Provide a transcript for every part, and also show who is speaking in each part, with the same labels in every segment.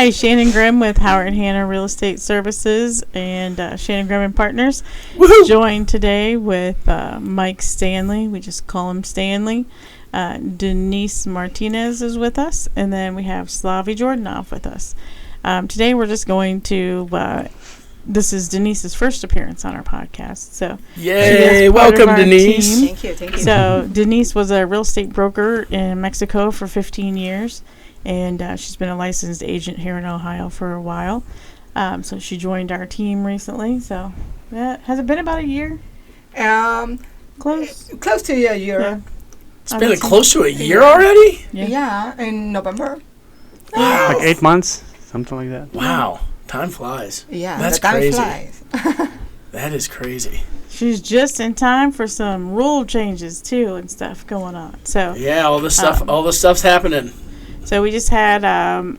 Speaker 1: Hi, Shannon Grimm with Howard Hanna Real Estate Services and Shannon Grimm and Partners.
Speaker 2: Woohoo!
Speaker 1: Joined today with Mike Stanley. We just call him Stanley. Denisse Martinez is with us, and then we have Slavi Jordanov with us. Today we're just going to. This is Denise's first appearance on our podcast, so
Speaker 2: yay! Welcome, Denisse.
Speaker 1: Team.
Speaker 3: Thank you.
Speaker 1: So Denisse was a real estate broker in Mexico for 15 years. And she's been a licensed agent here in Ohio for a while. So she joined our team recently. So has it been about a year? Close
Speaker 3: to a year.
Speaker 1: Yeah.
Speaker 2: It's been close to a year already?
Speaker 3: Yeah, in November.
Speaker 2: Wow.
Speaker 4: Like 8 months, something like that.
Speaker 2: Wow. Time flies.
Speaker 3: Yeah,
Speaker 2: that's
Speaker 3: the time
Speaker 2: crazy.
Speaker 3: Flies.
Speaker 2: That is crazy.
Speaker 1: She's just in time for some rule changes too and stuff going on. So
Speaker 2: yeah, all the stuff's happening.
Speaker 1: So we just had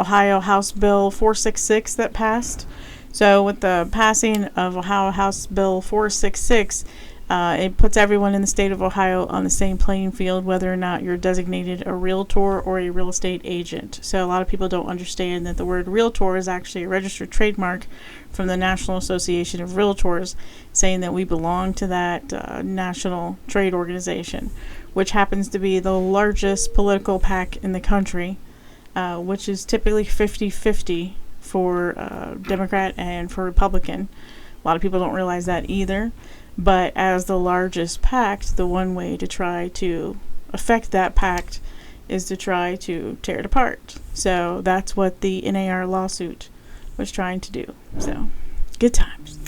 Speaker 1: Ohio House Bill 466 that passed. So with the passing of Ohio House Bill 466, it puts everyone in the state of Ohio on the same playing field, whether or not you're designated a realtor or a real estate agent. So a lot of people don't understand that the word realtor is actually a registered trademark from the National Association of Realtors, saying that we belong to that national trade organization, which happens to be the largest political PAC in the country. Which is typically 50-50 for Democrat and for Republican. A lot of people don't realize that either. But as the largest pact, the one way to try to affect that pact is to try to tear it apart. So that's what the NAR lawsuit was trying to do. So, good times.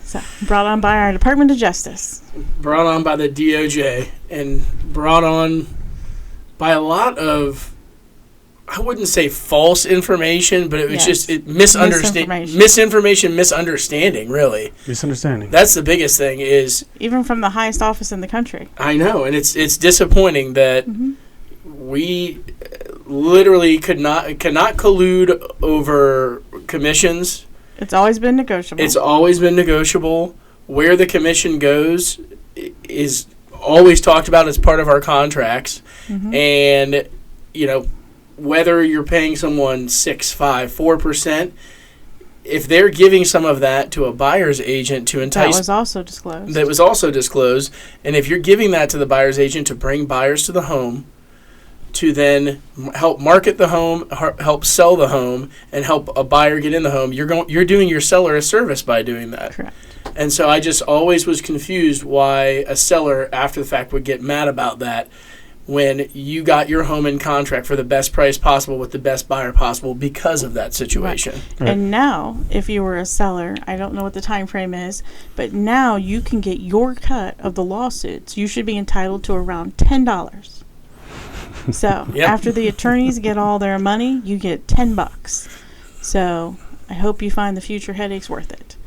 Speaker 1: So, brought on by our Department of Justice.
Speaker 2: Brought on by the DOJ and brought on by a lot of, I wouldn't say false information, but it was just misunderstanding, really.
Speaker 4: Misunderstanding.
Speaker 2: That's the biggest thing is...
Speaker 1: Even from the highest office in the country.
Speaker 2: I know, and it's disappointing that we literally cannot collude over commissions.
Speaker 1: It's always been negotiable. Where the commission goes is always talked about as part of our contracts. And, whether you're paying someone 6%, 5%, 4%, if they're giving some of that to a buyer's agent to entice... That was also disclosed.
Speaker 2: That was also disclosed. And if you're giving that to the buyer's agent to bring buyers to the home, to then help market the home, help sell the home, and help a buyer get in the home, you're doing your seller a service by doing that.
Speaker 1: Correct.
Speaker 2: And so I just always was confused why a seller, after the fact, would get mad about that when you got your home in contract for the best price possible with the best buyer possible because of that situation.
Speaker 1: Right. And now, if you were a seller, I don't know what the time frame is, but now you can get your cut of the lawsuits. You should be entitled to around $10. So after the attorneys get all their money, you get $10. So I hope you find the future headaches worth it.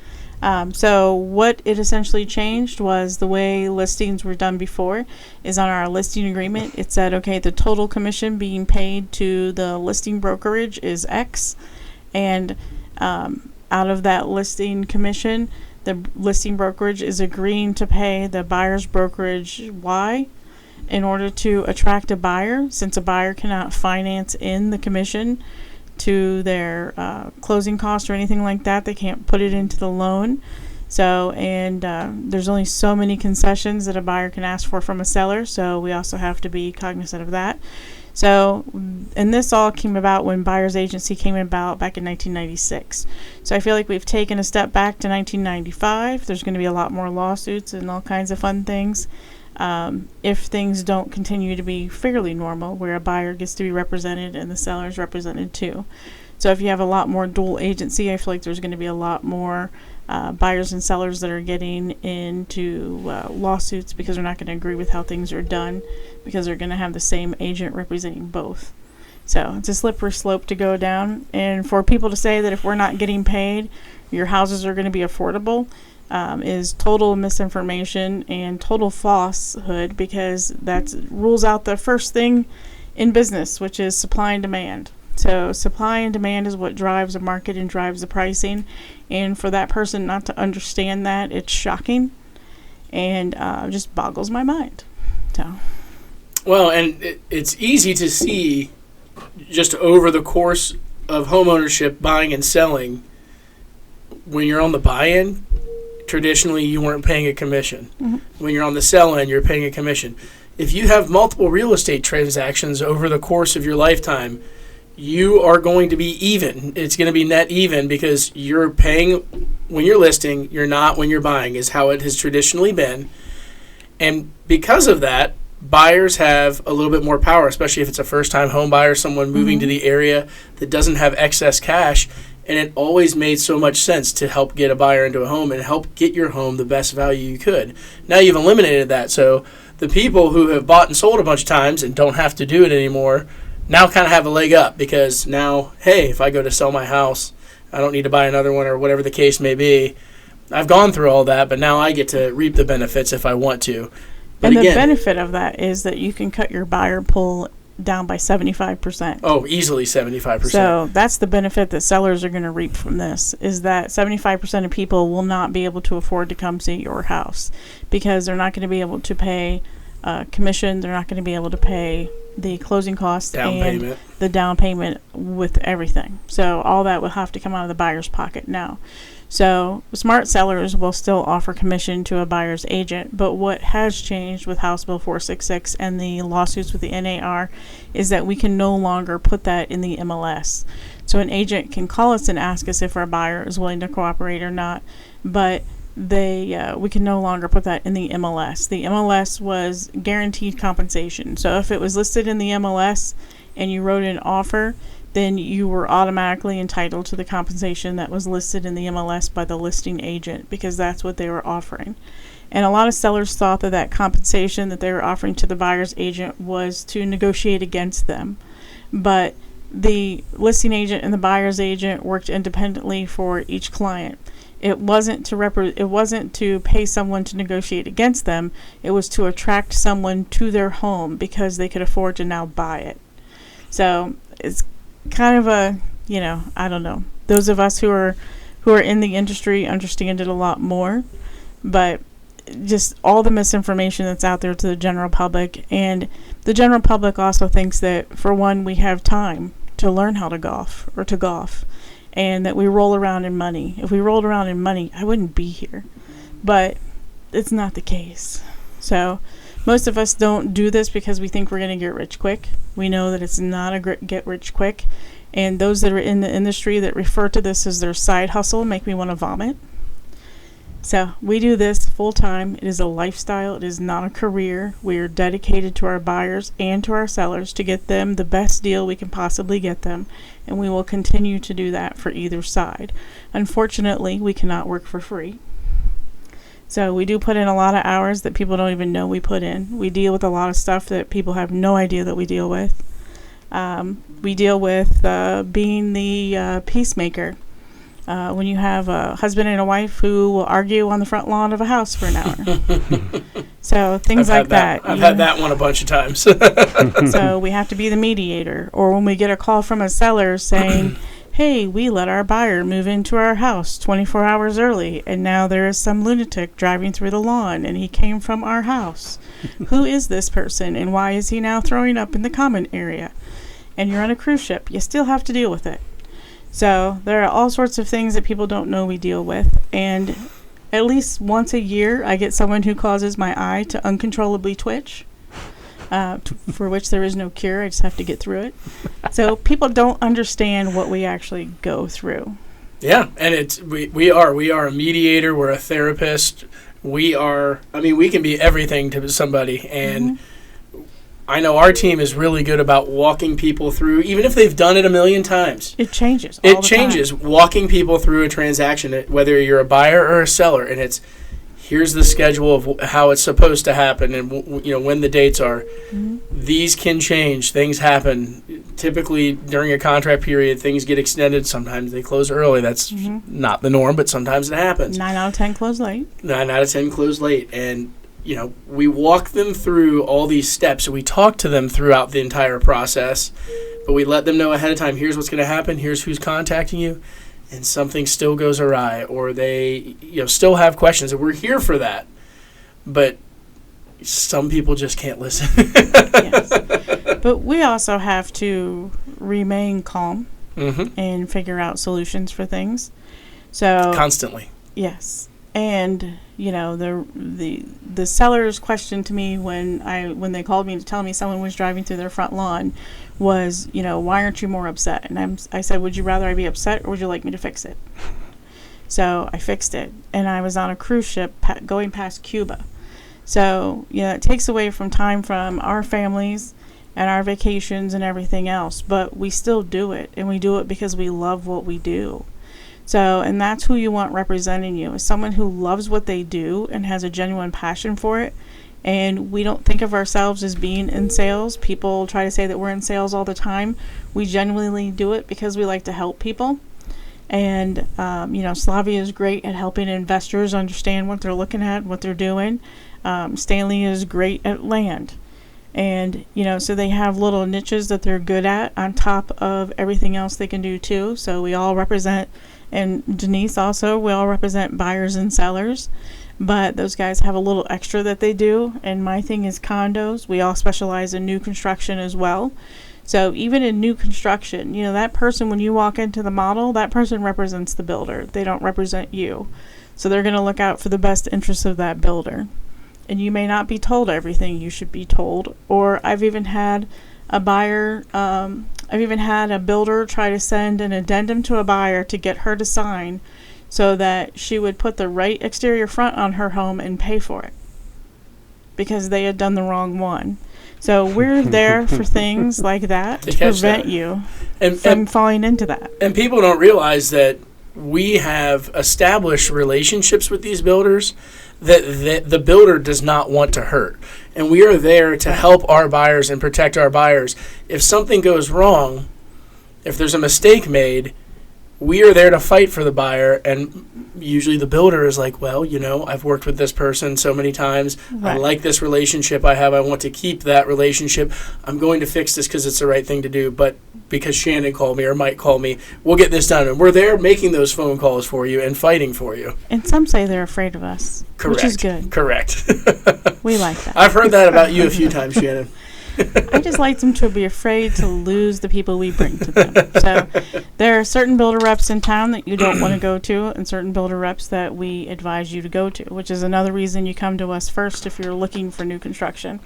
Speaker 1: So what it essentially changed was the way listings were done before is on our listing agreement. It said, okay, the total commission being paid to the listing brokerage is X. And out of that listing commission, the listing brokerage is agreeing to pay the buyer's brokerage Y in order to attract a buyer, since a buyer cannot finance in the commission to their closing costs or anything like that. They can't put it into the loan. So, and there's only so many concessions that a buyer can ask for from a seller, so we also have to be cognizant of that. So, and this all came about when buyer's agency came about back in 1996. So I feel like we've taken a step back to 1995. There's going to be a lot more lawsuits and all kinds of fun things. If things don't continue to be fairly normal, where a buyer gets to be represented and the seller is represented too. So if you have a lot more dual agency, I feel like there's going to be a lot more buyers and sellers that are getting into lawsuits because they're not going to agree with how things are done because they're going to have the same agent representing both. So it's a slippery slope to go down. And for people to say that if we're not getting paid, your houses are going to be affordable, is total misinformation and total falsehood, because that rules out the first thing in business, which is supply and demand. So supply and demand is what drives the market and drives the pricing. And for that person not to understand that, it's shocking and just boggles my mind. So,
Speaker 2: well, and it's easy to see just over the course of home ownership, buying and selling, when you're on the buy-in, traditionally you weren't paying a commission.
Speaker 1: Mm-hmm.
Speaker 2: When you're on the sell-in, you're paying a commission. If you have multiple real estate transactions over the course of your lifetime, you are going to be even. It's going to be net even because you're paying when you're listing, you're not when you're buying, is how it has traditionally been. And because of that, buyers have a little bit more power, especially if it's a first-time home buyer, someone moving to the area that doesn't have excess cash. And it always made so much sense to help get a buyer into a home and help get your home the best value you could. Now you've eliminated that. So the people who have bought and sold a bunch of times and don't have to do it anymore now kind of have a leg up because now, hey, if I go to sell my house, I don't need to buy another one or whatever the case may be. I've gone through all that, but now I get to reap the benefits if I want to. But
Speaker 1: and
Speaker 2: again,
Speaker 1: the benefit of that is that you can cut your buyer pool down by 75%.
Speaker 2: Oh, easily 75%.
Speaker 1: So that's the benefit that sellers are going to reap from this, is that 75% of people will not be able to afford to come see your house because they're not going to be able to pay commission. They're not going to be able to pay the closing costs and the down payment with everything. So all that will have to come out of the buyer's pocket now. So smart sellers will still offer commission to a buyer's agent, but what has changed with House Bill 466 and the lawsuits with the NAR is that we can no longer put that in the MLS. So an agent can call us and ask us if our buyer is willing to cooperate or not, but we can no longer put that in the MLS. The MLS was guaranteed compensation. So if it was listed in the MLS and you wrote an offer, then you were automatically entitled to the compensation that was listed in the MLS by the listing agent because that's what they were offering. And a lot of sellers thought that that compensation that they were offering to the buyer's agent was to negotiate against them. But the listing agent and the buyer's agent worked independently for each client. It wasn't to pay someone to negotiate against them. It was to attract someone to their home because they could afford to now buy it. So it's kind of I don't know. Those of us who are in the industry understand it a lot more, but just all the misinformation that's out there to the general public, and the general public also thinks that, for one, we have time to learn how to golf, and that we roll around in money. If we rolled around in money, I wouldn't be here, but it's not the case. So most of us don't do this because we think we're going to get rich quick. We know that it's not a get rich quick. And those that are in the industry that refer to this as their side hustle make me want to vomit. So we do this full time. It is a lifestyle. It is not a career. We are dedicated to our buyers and to our sellers to get them the best deal we can possibly get them. And we will continue to do that for either side. Unfortunately, we cannot work for free. So we do put in a lot of hours that people don't even know we put in. We deal with a lot of stuff that people have no idea that we deal with. We deal with being the peacemaker. When you have a husband and a wife who will argue on the front lawn of a house for an hour. So things like that.
Speaker 2: I've had that one a bunch of times.
Speaker 1: So we have to be the mediator. Or when we get a call from a seller saying, hey, we let our buyer move into our house 24 hours early, and now there is some lunatic driving through the lawn, and he came from our house. Who is this person, and why is he now throwing up in the common area? And you're on a cruise ship. You still have to deal with it. So there are all sorts of things that people don't know we deal with, and at least once a year I get someone who causes my eye to uncontrollably twitch, for which there is no cure. I just have to get through it. So people don't understand what we actually go through.
Speaker 2: Yeah, and we are a mediator, we're a therapist, we can be everything to somebody, and I know our team is really good about walking people through, even if they've done it a million times.
Speaker 1: It changes.
Speaker 2: It changes, walking people through a transaction, whether you're a buyer or a seller, and it's here's the schedule of how it's supposed to happen, and when the dates are. These can change. Things happen. Typically, during a contract period, things get extended. Sometimes they close early. That's not the norm, but sometimes it happens.
Speaker 1: 9 out of 10 close late.
Speaker 2: 9 out of 10 close late, and we walk them through all these steps. We talk to them throughout the entire process, but we let them know ahead of time, here's what's going to happen, here's who's contacting you, and something still goes awry, or they still have questions, and we're here for that. But some people just can't listen.
Speaker 1: Yes. But we also have to remain calm and figure out solutions for things. So
Speaker 2: constantly.
Speaker 1: Yes. And the seller's question to me when they called me to tell me someone was driving through their front lawn was, why aren't you more upset? And I said, would you rather I be upset or would you like me to fix it? So I fixed it, and I was on a cruise ship going past Cuba. So it takes away from time from our families and our vacations and everything else, but we still do it, and we do it because we love what we do. So, and that's who you want representing you, is someone who loves what they do and has a genuine passion for it. And we don't think of ourselves as being in sales. People try to say that we're in sales all the time. We genuinely do it because we like to help people. And, Slavia is great at helping investors understand what they're looking at, what they're doing. Stanley is great at land. And, so they have little niches that they're good at on top of everything else they can do too. So we all represent, and Denisse also, we all represent buyers and sellers. But those guys have a little extra that they do. And my thing is condos. We all specialize in new construction as well. So even in new construction, that person, when you walk into the model, that person represents the builder. They don't represent you. So they're going to look out for the best interests of that builder. And you may not be told everything you should be told. Or I've even had a buyer, I've even had a builder try to send an addendum to a buyer to get her to sign so that she would put the right exterior front on her home and pay for it because they had done the wrong one. So we're there for things like that to prevent you from falling into that.
Speaker 2: And people don't realize that we have established relationships with these builders that the builder does not want to hurt. And we are there to help our buyers and protect our buyers. If something goes wrong, if there's a mistake made, we are there to fight for the buyer, and usually the builder is like, well, I've worked with this person so many times. Right. I like this relationship I have. I want to keep that relationship. I'm going to fix this because it's the right thing to do, but because Shannon called me or Mike called me, we'll get this done. And we're there making those phone calls for you and fighting for you.
Speaker 1: And some say they're afraid of us,
Speaker 2: Correct.
Speaker 1: Which is good.
Speaker 2: Correct.
Speaker 1: We like that.
Speaker 2: I've heard that about you a few times, Shannon.
Speaker 1: I just like them to be afraid to lose the people we bring to them. So there are certain builder reps in town that you don't want to go to, and certain builder reps that we advise you to go to, which is another reason you come to us first if you're looking for new construction.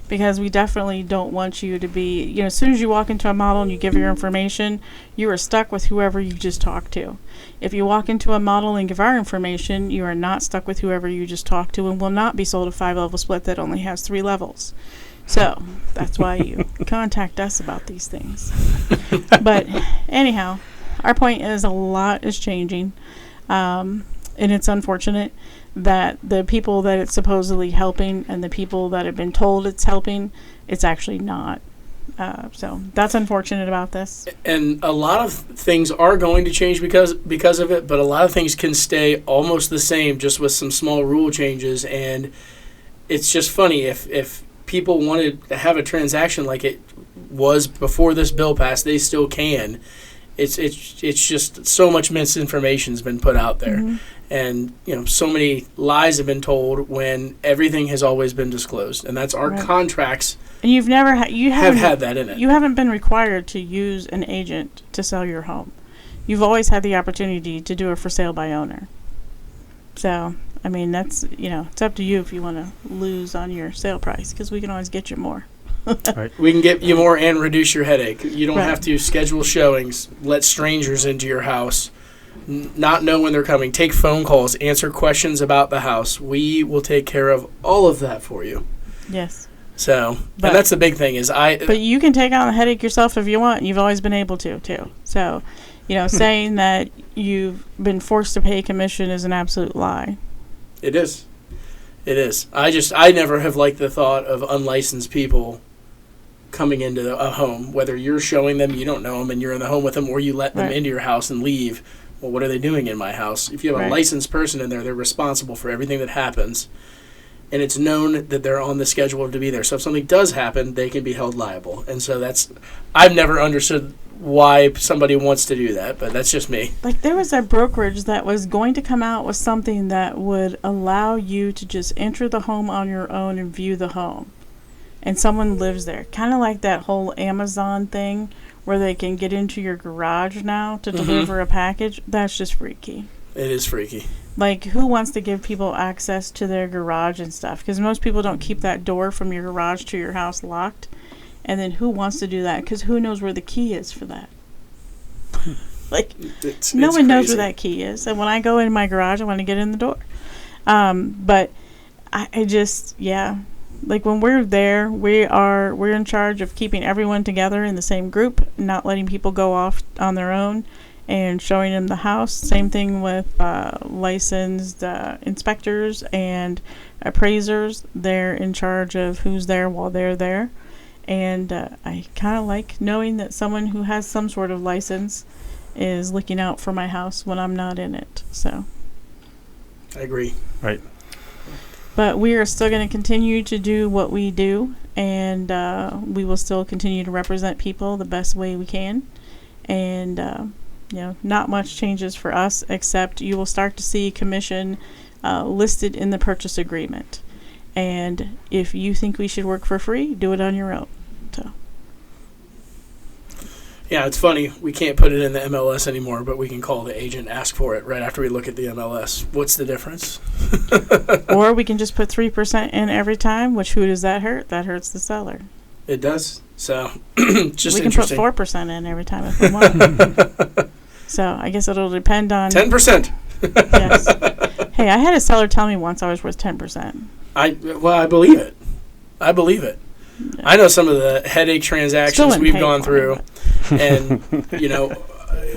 Speaker 1: Because we definitely don't want you to be, as soon as you walk into a model and you give your information, you are stuck with whoever you just talked to. If you walk into a model and give our information, you are not stuck with whoever you just talked to and will not be sold a 5-level split that only has 3 levels. So that's why you contact us about these things. But anyhow, our point is a lot is changing. And it's unfortunate that the people that it's supposedly helping and the people that have been told it's helping, it's actually not. So that's unfortunate about this.
Speaker 2: And a lot of things are going to change because of it, but a lot of things can stay almost the same just with some small rule changes. And it's just funny if people wanted to have a transaction like it was before this bill passed, they still can. It's just so much misinformation has been put out there, and so many lies have been told when everything has always been disclosed, and that's our contracts. And you've never have had that in it.
Speaker 1: You haven't been required to use an agent to sell your home. You've always had the opportunity to do a for sale by owner. So I mean, that's, it's up to you if you want to lose on your sale price, because we can always get you more.
Speaker 2: Right. We can get you more and reduce your headache. You don't have to schedule showings, let strangers into your house, not know when they're coming, take phone calls, answer questions about the house. We will take care of all of that for you.
Speaker 1: Yes.
Speaker 2: So, and that's the big thing is
Speaker 1: But you can take on the headache yourself if you want. You've always been able to, too. So, saying that you've been forced to pay commission is an absolute lie.
Speaker 2: It is. It is. I never have liked the thought of unlicensed people coming into a home, whether you're showing them, you don't know them, and you're in the home with them, or you let them into your house and leave. Well, what are they doing in my house? If you have a licensed person in there, they're responsible for everything that happens, and it's known that they're on the schedule to be there. So if something does happen, they can be held liable. And so I've never understood why somebody wants to do that, but that's just me.
Speaker 1: Like, there was a brokerage that was going to come out with something that would allow you to just enter the home on your own and view the home. And someone lives there. Kind of like that whole Amazon thing where they can get into your garage now to deliver a package, that's just freaky.
Speaker 2: It is freaky.
Speaker 1: Like, who wants to give people access to their garage and stuff? Because most people don't keep that door from your garage to your house locked. And then who wants to do that? Because who knows where the key is for that? Like, no one knows where that key is. And when I go in my garage, I want to get in the door. But I just, like when we're there, we're in charge of keeping everyone together in the same group, not letting people go off on their own, and showing them the house. Same thing with licensed inspectors and appraisers. They're in charge of who's there while they're there. And I kind of like knowing that someone who has some sort of license is looking out for my house when I'm not in it. So
Speaker 2: I agree.
Speaker 4: Right.
Speaker 1: But we are still going to continue to do what we do, and we will still continue to represent people the best way we can. And not much changes for us, except you will start to see commission listed in the purchase agreement. And if you think we should work for free, do it on your own. So.
Speaker 2: Yeah, it's funny. We can't put it in the MLS anymore, but we can call the agent, ask for it right after we look at the MLS. What's the difference?
Speaker 1: Or we can just put 3% in every time, which who does that hurt? That hurts the seller.
Speaker 2: It does. So, just
Speaker 1: we can
Speaker 2: interesting.
Speaker 1: put 4% in every time if we want. So, I guess it'll depend on...
Speaker 2: 10%.
Speaker 1: Yes. Hey, I had a seller tell me once I was worth 10%.
Speaker 2: I believe it. Yeah. I know some of the headache transactions we've gone through, and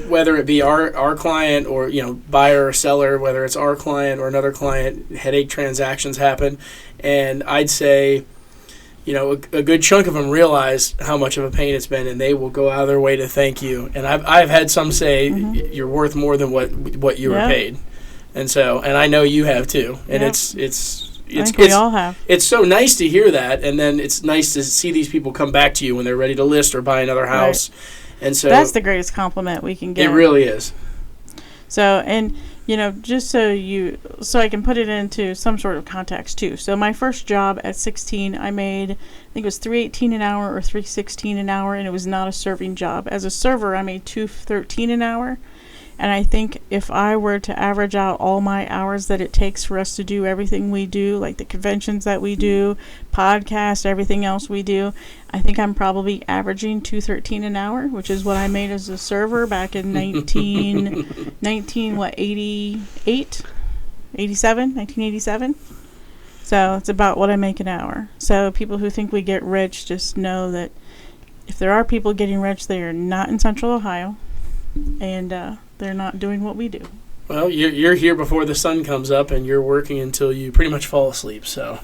Speaker 2: whether it be our client or buyer or seller, whether it's our client or another client, headache transactions happen, and I'd say a good chunk of them realize how much of a pain it's been, and they will go out of their way to thank you. And I've had some say you're worth more than what you were paid, and I know you have too, and we all have. It's so nice to hear that, and then it's nice to see these people come back to you when they're ready to list or buy another house. Right. And so
Speaker 1: that's the greatest compliment we can get.
Speaker 2: It really is.
Speaker 1: So, and just so I can put it into some sort of context too. So my first job at 16, I made, I think it was $3.18 an hour or $3.16 an hour, and it was not a serving job. As a server, I made $2.13 an hour. And I think if I were to average out all my hours that it takes for us to do everything we do, like the conventions that we do, podcast, everything else we do, I think I'm probably averaging $2.13 an hour, which is what I made as a server back in 1987. So it's about what I make an hour. So people who think we get rich, just know that if there are people getting rich, they are not in Central Ohio, and they're not doing what we do.
Speaker 2: Well, you're here before the sun comes up, and you're working until you pretty much fall asleep. So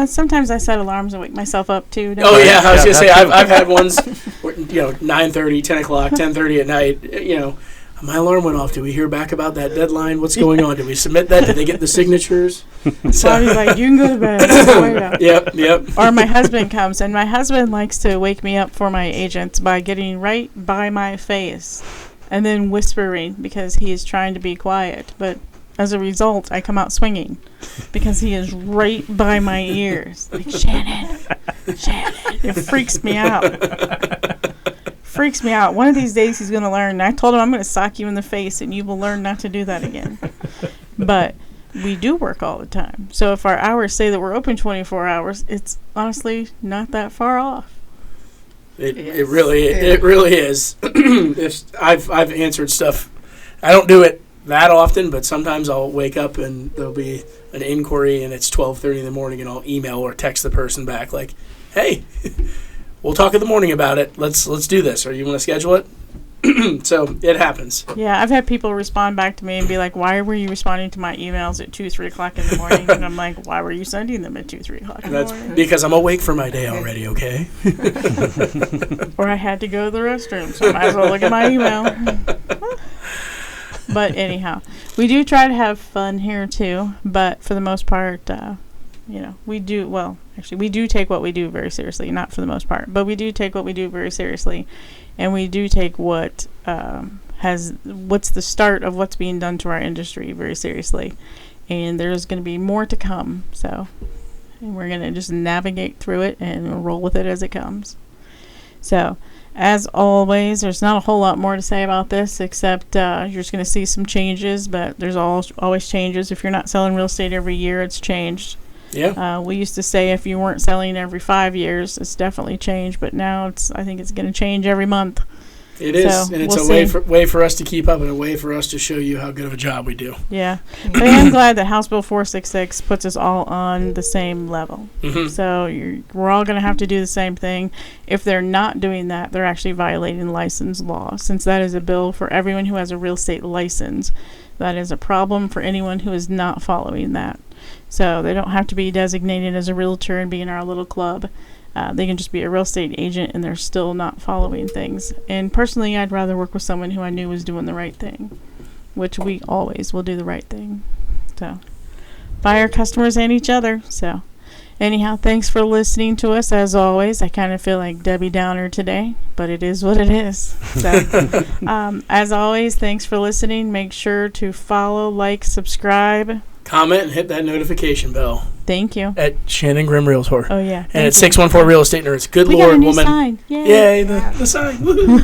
Speaker 1: sometimes I set alarms and wake myself up too.
Speaker 2: Oh yeah, I was gonna say I've had ones, 9:30, 10 o'clock, 10:30 at night. My alarm went off. Did we hear back about that deadline? What's going on? Did we submit that? Did they get the signatures?
Speaker 1: So Bobby's like, you can go to bed.
Speaker 2: Yep.
Speaker 1: Or my husband comes, and my husband likes to wake me up for my agents by getting right by my face and then whispering because he is trying to be quiet. But as a result, I come out swinging because he is right by my ears. Like, Shannon. It freaks me out. One of these days he's going to learn. And I told him I'm going to sock you in the face and you will learn not to do that again. But we do work all the time. So if our hours say that we're open 24 hours, it's honestly not that far off.
Speaker 2: It really is. I've answered stuff. I don't do it that often, but sometimes I'll wake up and there'll be an inquiry and it's 12:30 in the morning, and I'll email or text the person back like, "Hey, we'll talk in the morning about it. Let's do this. Or you want to schedule it?" So it happens.
Speaker 1: Yeah, I've had people respond back to me and be like, "Why were you responding to my emails at 2, 3 o'clock in the morning?" And I'm like, "Why were you sending them at 2, 3 o'clock in the morning?"
Speaker 2: Because I'm awake for my day already, okay?
Speaker 1: Or I had to go to the restroom, so I might as well look at my email. But anyhow, we do try to have fun here too, but for the most part, we do, well, actually, we do take what we do very seriously, not for the most part, but we do take what we do very seriously. And we do take what's the start of what's being done to our industry very seriously. And there's going to be more to come. So we're going to just navigate through it and roll with it as it comes. So As always, there's not a whole lot more to say about this except you're just going to see some changes, but there's always changes. If you're not selling real estate every year, it's changed.
Speaker 2: Yeah.
Speaker 1: We used to say if you weren't selling every 5 years, it's definitely changed, but now I think it's going to change every month.
Speaker 2: It is,
Speaker 1: So,
Speaker 2: and it's
Speaker 1: we'll
Speaker 2: a way for us to keep up and a way for us to show you how good of a job we do.
Speaker 1: Yeah. But I am glad that House Bill 466 puts us all on the same level.
Speaker 2: Mm-hmm.
Speaker 1: So we're all going to have to do the same thing. If they're not doing that, they're actually violating license law. Since that is a bill for everyone who has a real estate license, that is a problem for anyone who is not following that. So they don't have to be designated as a realtor and be in our little club. They can just be a real estate agent and they're still not following things. And personally, I'd rather work with someone who I knew was doing the right thing, which we always will do the right thing. So, by our customers and each other. So, anyhow, thanks for listening to us as always. I kind of feel like Debbie Downer today, but it is what it is. So, as always, thanks for listening. Make sure to follow, like, subscribe.
Speaker 2: Comment and hit that notification bell.
Speaker 1: Thank you.
Speaker 2: At Shannon Grimm Realtor.
Speaker 1: Oh, yeah.
Speaker 2: And it's 614 Real Estate Nerds. Good
Speaker 1: we
Speaker 2: Lord,
Speaker 1: got a new
Speaker 2: woman.
Speaker 1: sign. Yay.
Speaker 2: Yay, the sign. Woo-hoo.